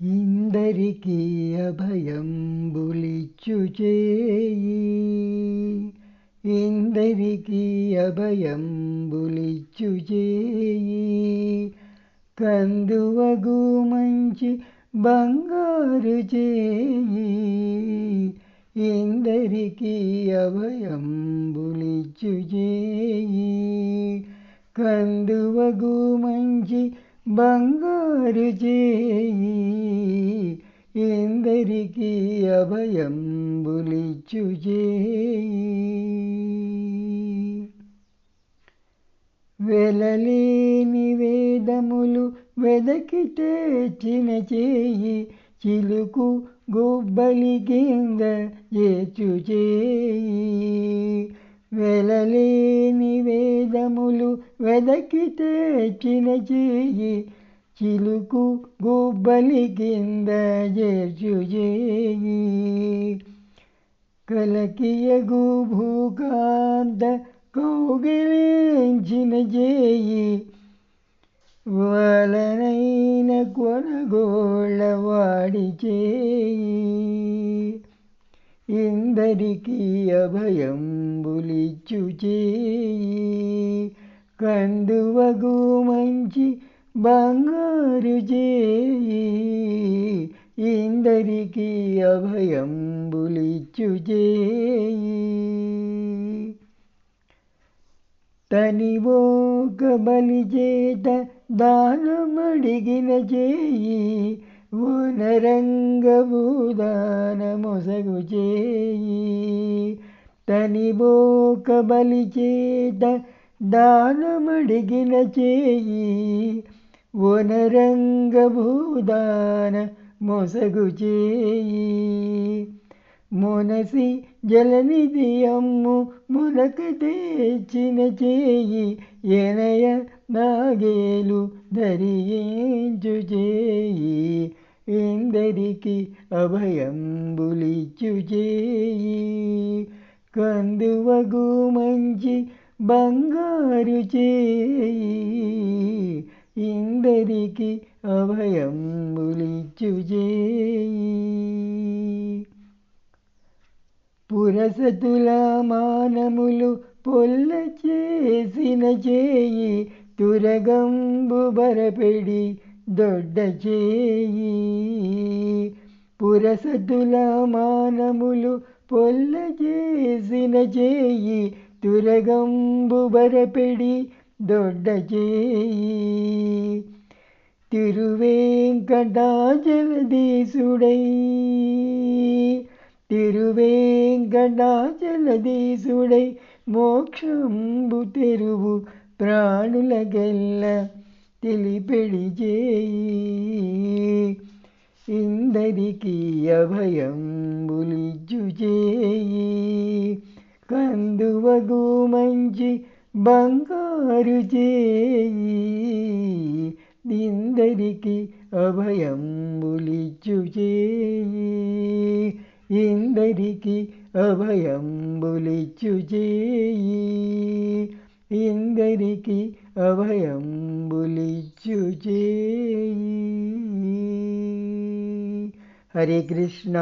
ఇందరికీ అభయంబులిచ్చు చేయి, ఇందరికీ అభయంబులిచ్చు చేయి. కందువగు మంచి బంగారు చేయి, ఇందరికీ అభయంబులిచ్చు చేయి. కందువగు మంచి బంగారు చేయి, ఇందరికీ అభయంబులిచ్చు చేయి. వెలలేని వేదములు వెదకి తెచ్చిన చేయి, చిలుకు గుబ్బలి కింద ఏచు చేయి. వెలలేని వేదములు వెదకి తెచ్చిన చేయి, చిలుకు గుబ్బలి కింద చేర్చు చేయి. కలకియగు భూకాంత కౌగిలించిన చేయి, వలనైన కొనగోళ్ళ వాడి చేయి. ఇందరికీ అభయంబులిచ్చు చేయి, కందువగు మంచి బంగారు చేయి, ఇందరికీ అభయంబులిచ్చు చేయి. తనివోక బలి చేత దానమడిగిన చేయి, వనరంగవు దానమొసగు చేయి. తనివోక బలి చేత దానమడిగిన చేయి, వనరంగవు దానమొసగు చేయి. మొనసి జలనిధి అమ్ము మునక తెచ్చిన చేయి, ఎనయ నాగేలు ధరించు చేయి, ఇందరికీ అభయంబులిచ్చు చేయి. కందువగు మంచి బంగారు చేయి, ఇందరికీ అభయంబులిచ్చు చేయి. పురసతుల మానములు పొల్ల చేసిన చేయి, తురగంబు బరపెడి దొడ్డ చేయి. పురసతుల మానములు పొల్ల చేసిన చేయి, తురగంబు బరపెడి దొడ్డ చేయి. తిరువేంకటాచలదీసుడై, తిరువేంకటాచలదీసుడై మోక్షంబు తెరువు ప్రాణులకెల్ల తెలిపెడి చేయి, ఇందరికీ అభయంబులిచ్చు చేయి. కందువగు మంచి బంగారు చేయి, ఇందరికీ అభయంబులిచ్చు చేయి, ఇందరికీ అభయంబులిచ్చు చేయి, ఇందరికీ అభయంబులిచ్చు చేయి. హరే కృష్ణ.